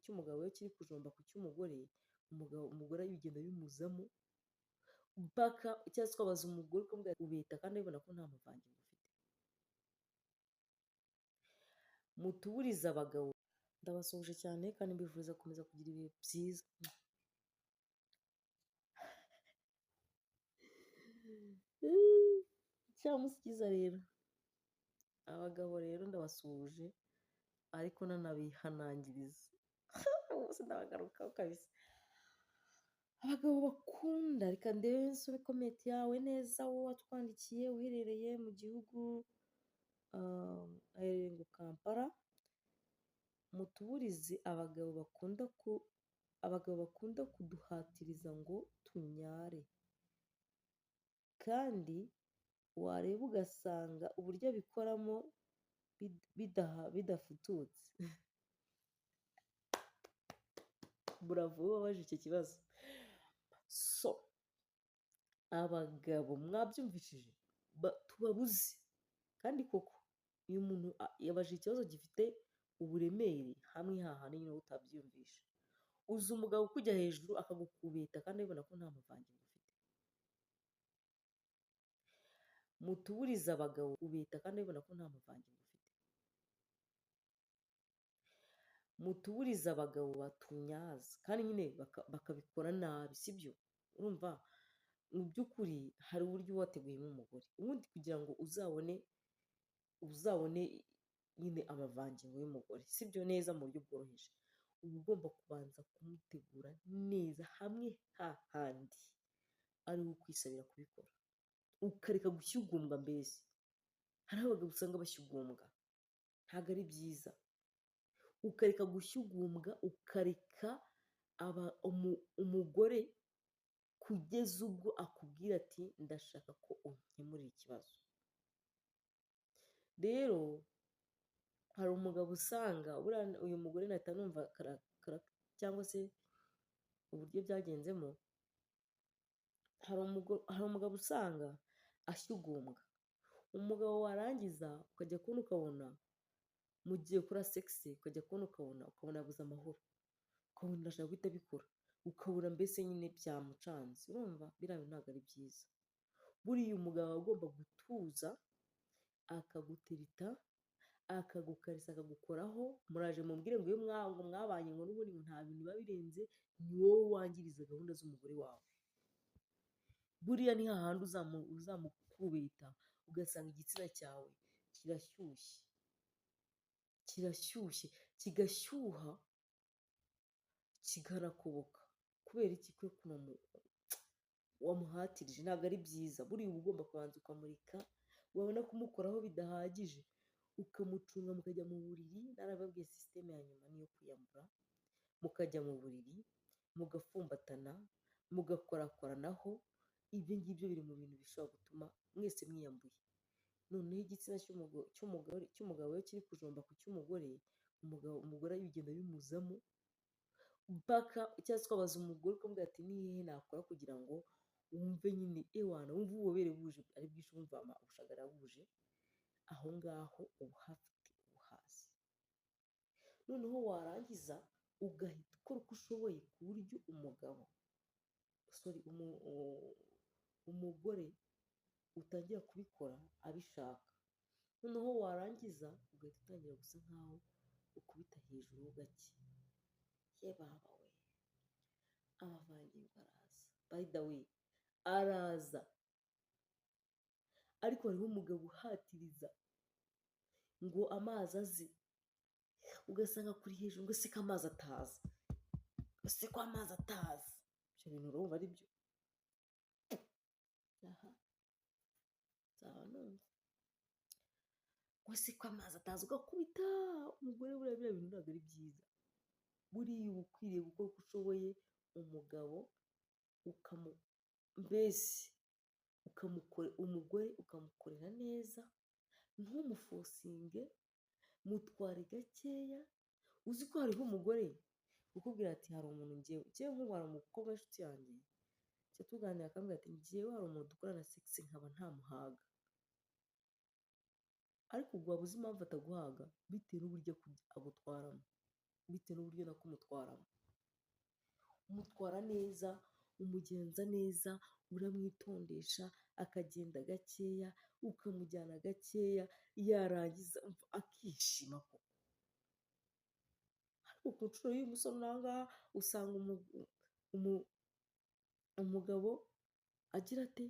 cy'umugabo iyo kiri kujomba ku cy'umugore, umugore bigenda bimuzamo mpaka cyangwa se ukabaza umugore ukamubwira ati ubeta kandi abibona ko nta muvangingo ufite. Mutuburize abagabo, ndabasuhuje cyane kandi mbifuriza gukomeza kugira ibihe byiza. Cyamusikiza rero abagabo rero ndabasuhuje ariko nanabihanangiriza bose ndabagarukaho kabisa. Abagabo bakunda, reka ndebe nsome komenti yawe neza, wowe watwandikiye uherereye mu gihugu aherereye ngo Kampala. Mutuburize abagabo bakunda kuduhatiriza ngo tunyare, kandi wareba ugasanga uburyo abikoramo bidafututse. Bravo wabaje icyo kibazo. So abagabo mwabyumvishije, tubabuze. Kandi koko uyu muntu yabaje ikibazo gifite uburemere hamwe hahandi nyine utabyiyumvisha. Uzi umugabo kujya hejuru akagukubita kandi abibona ko nta muvangingo ufite. Mutuburize abagabo ubeta kandi abibona ko nta muvangingo ufite. Mutuburize abagabo batunyaza kandi nyine bakabikora nabi, sibyo? Urumva mu by'ukuri hari uburyo wateguyemo umugore, ubundi kugira ngo uzabone nyine amavangingo y'umugore, sibyo, neza mu buryo bworoheje, uba ugomba kubanza kumutegura neza hamwe hahandi ari we ukwisabira kubikora, ukareka gushyugumbwa. Mbese hari abagabo usanga bashyugumbwa, ntabwo ari byiza. Ukareka gushyugumbwa, ukareka umugore kugeza ubwo akubwira ati ndashaka ko unkemurira ikibazo. Rero hari umugabo usanga uyu mugore nahita numva cyangwa se uburyo byagenzemo. Hari umugabo usanga ashyugumbwa, umugabo warangiza ukajya kubona ukabona mugiye kuri segisi, ukajya kubona ukabona yabuze amahoro, ukabona ndashaka guhita abikora, ukabura mbese nyine byamucanze. Urumva biriya ntabwo ari byiza. Buriya umugabo agomba gutuza, akagutereta, akagukarisa, akagukoraho. Muraje mumbwire ngo iyo mwabanye ngo n'ubundi nta bintu biba birenze, ni wowe wangiriza gahunda z'umugore wawe. Buriya ni hahandi uzamukubita ugasanga igitsina cyawe kirashyushye kigashyuha kikanakoboka. Kubera iki? kwe wamuhatirije, ntabwo ari byiza. Buriya uba ugomba kubanza ukamurika, wabona kumukoraho bidahagije ukamucunga, mukajya mu buriri. Narababwiye sisiteme ya nyuma niyo kwiyambura, mukajya mu buriri mugafumbatana, mugakorakoranaho. Ibyo ngibyo biri mu bintu bishobora gutuma mwese mwiyambuye. Noneho igitsina cy'umugabo iyo kiri kujomba ku cy'umugore, umugore bigenda bimuzamo mpaka cyangwa se ukabaza umugore ukamubwira ati ni hehe nakora kugira ngo wumve nyine wumve ububobere buje ari bwinshi, wumva ubushagara buje aho ngaho, uba hafite ubuhasi. Noneho warangiza ugahita ukora uko ushoboye ku buryo umugore utangira kubikora abishaka. Noneho warangiza ugahita utangira gusa nkaho ukubita hejuru gake. Ye baba we, amavangingo araza. By the way, araza. Ariko hariho umugabo uhatiriza ngo amazi aze, ugasanga kuri hejuru ngo se ko amazi ataza, ese ko amazi ataza. Ibyo bintu urumva ari byo? Nzaba numva ngo se ko amazi ataza, ugakubita umugore. Buriya bintu ntabwo ari byiza. Buriya uba ukwiriye gukora uko ushoboye umugabo umugore ukamukorera neza, ntumufosinge, mutware gakeya. Uzi ko hariho umugore ukubwira ati hari umuntu ngewe nk'ubu, hari umukobwa w'inshuti yanjye tuganira akambwira ati ngewe hari umuntu dukorana segisi nkaba ntamuhaga. Ariko ubwo waba uzi impamvu ataguhaga? Bitewe n'uburyo agutwaramo. bitewe n'uburyo nakumutwaramo. Umutwara neza, umugenza neza, uramwitondesha, akagenda gakeya, ukamujyana gakeya, yarangiza akishima koko. Ariko ku nshuro y'uyu musore uri aha ngaha usanga umugabo agira ate,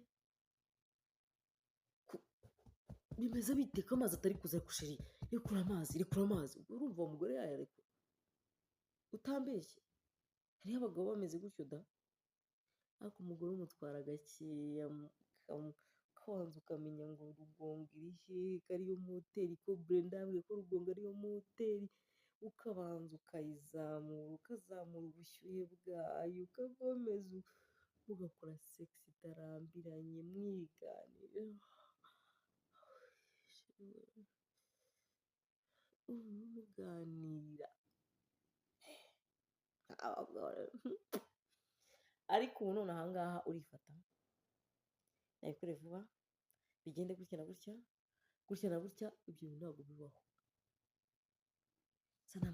bimeze bite ko amazi atari kuza kusheri, rekura amazi, rekura amazi. Urumva uwo mugore yayarekura? Utambeshye, hariho abagabo bameze gutyo da. Ariko umugore umutwara gakeya, ukabanza ukamenya ngo Rugongo iri hehe, ko ariyo moteri, ko Brenda yambwiye ko Rugongo ariyo moteri, ukabanza ukayizamura, ukazamura ubushyuhe bwayo, ukakomeza ugakora sex itarambiranye, mwiganira, muganira. Ariko ubu none aha ngaha urifata, nabikore vuba, bigende gutya na gutya, gutya na gutya, ibyo bintu ntabwo bibaho. Zana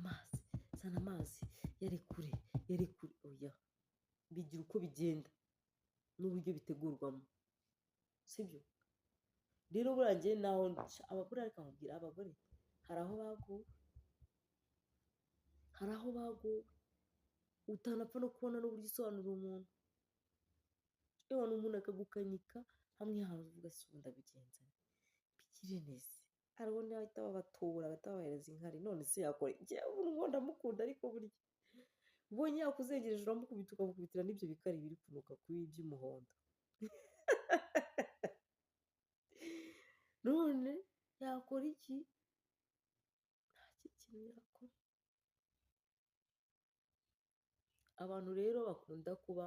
amazi, yarekure, oya. Bigira uko bigenda n'uburyo bitegurwamo, sibyo? Rero buriya njye naho abagore, ariko nkubwira abagore, hari aho bagowe, utanapfa no kubona n'uburyo usobanurira umuntu. Yewe umuntu akagukanyika hamwe hantu uvuga se ubu ndabigenza bigire neza. Hariho n'abahita babatura, bahita babahereza inkari. None se yakora iki? Ubu ndamukunda, ariko burya ubonye yakuzengereje uramukubita, ukamukubitira n'ibyo bikari biri kunuka kuri by'umuhondo. None yakora iki? Nta kintu yakora. Abantu rero bakunda kuba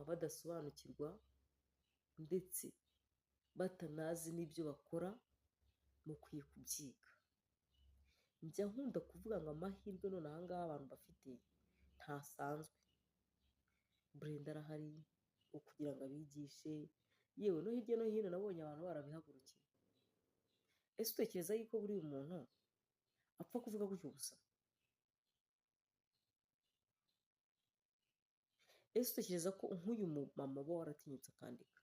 badasobanukirwa ndetse batanazi n'ibyo bakora, mukwiye kubyiga. Njya nkunda kuvuga ngo amahirwe none aha ngaha abantu bafite ntasanzwe. Brenda arahari kugira ngo abigishe, yewe no hirya no hino nabonye abantu barabihagurukiye. Ese utekereza yuko buriya umuntu apfa kuvuga gutyo gusa? Ese utekereza ko nk'uyu mumama uba waratinyutse akandika,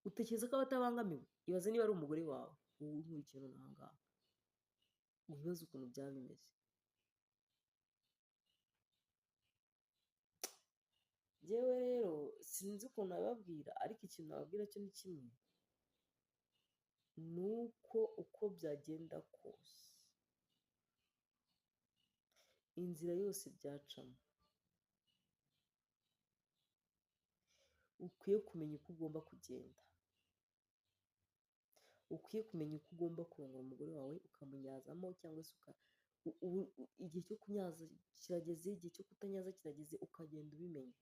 utekereza ko aba atabangamiwe? Ibaze niba ari umugore wawe wowe unkurikiye none aha ngaha, wibaze ukuntu byaba bimeze. Njyewe rero sinzi ukuntu nabibabwira, ariko ikintu nababwira cyo ni kimwe, ni uko byagenda kose, inzira yose byacamo, ukwiye kumenya uko ugomba kugenda, ukwiye kumenya uko ugomba kurongora umugore wawe, ukamunyazamo, cyangwa se igihe cyo kunyaza kirageze, igihe cyo kutanyaza kirageze, ukagenda ubimenya.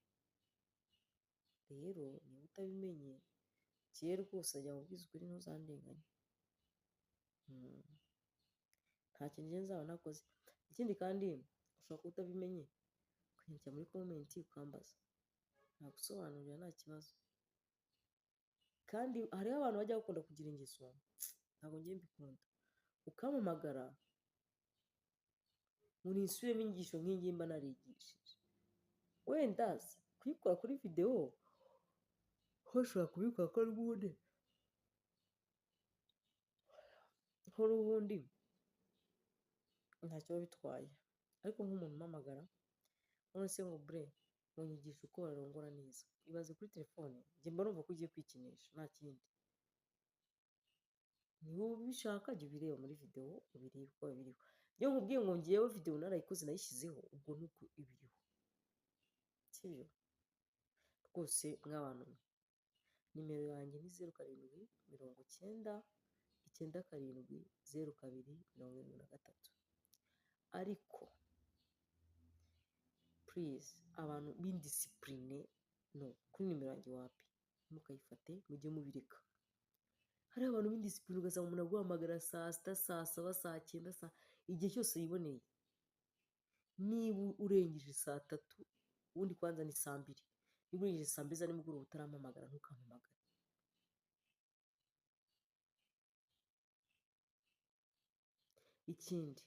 Rero niba utabimenye, kera rwose ajya mubwiza ukuri, ntuzandenganye. Nta kintu njye nzaba nakoze. Ikindi kandi ushobora kuba utabimenye, ukanyandikira muri komenti ukambaza, nagusobanurira nta kibazo. Kandi hariho abantu bajya bakunda kugira ingeso, ntabwo njye mbikunda, ukampamagara ngo nisubiremo inyigisho nk'iyi mba narigishije. Wenda kuyikora kuri videwo ushobora kubikora ko n'ubundi ntacyo biba bitwaye. Ariko nk'umuntu umpamagara none se ngo bre munyigisha uko barongora neza, ibaze kuri telefone, njye mba numva ko ugiye kwikinisha, nta kindi. Niba ubishaka jya ubireba muri videwo, ubirebe uko biriho. Iyo nkubwiye ngo ngewe videwo narayikoze nayishyizeho, ubwo ni uko ibiriho, sibyo? Rwose mw'abantu mwe, nimero yanjye ni 0790970273. ariko please abantu b'indisipurine no kuri nimero yanjye wapi, ntimukayifate, mujye mubireka. Hariho abantu b'indisipurine ugasanga umuntu aguhamagara saa sita, saa saba, saa cyenda, igihe cyose yiboneye. Niba urengeje saa tatu, ubundi kwanza ni saa mbiri, niba urengeje saa mbiri za nimugoroba utarampamagara, ntukampamagare. Ikindi,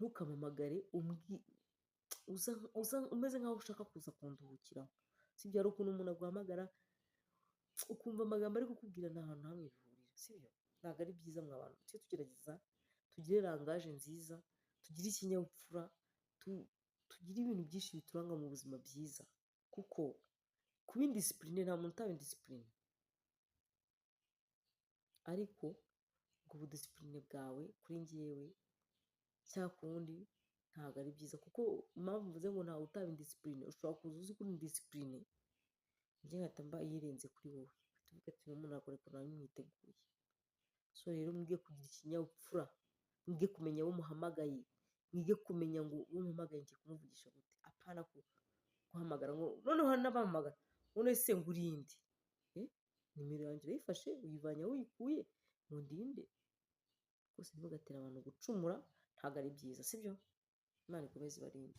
ntukampamagare umeze nk'aho ushaka kuza kunduhukiraho, sibyo? Hari ukuntu umuntu aguhamagara ukumva amagambo ari kukubwira nta hantu hamwe bihurira, sibyo? Ntabwo ari byiza mwa bantu, tujye tugerageza tugire rangaje nziza, tugire ikinyabupfura, tugire ibintu byinshi bituranga mu buzima byiza, kuko kuba indisipurine nta muntu utaba indisipurine, ariko ubwo budisipurine bwawe kuri njyewe cyangwa ku wundi ntabwo ari byiza, kuko impamvu mvuze ngo ntawe utaba indisipurine, ushobora kuza uzi ko uri indisipurine, njye nkahita mba yirenze kuri wowe, tuvuge ati uyu muntu ntabwo namwiteguye. So rero mwige kugira ikinyabupfura, mwige kumenya abo muhamagaye, mwige kumenya ngo uwo muhamagaye ngiye kumuvugisha gute, apana guhamagara ngo noneho hari n'abahamagara none se ngo urinde, nimero yanjye urayifashe uyivanye aho uyikuye ngo ndinde, rwose ntimugatere abantu gucumura, ntabwo ari byiza, sibyo? Imana ikomeze ibarinde.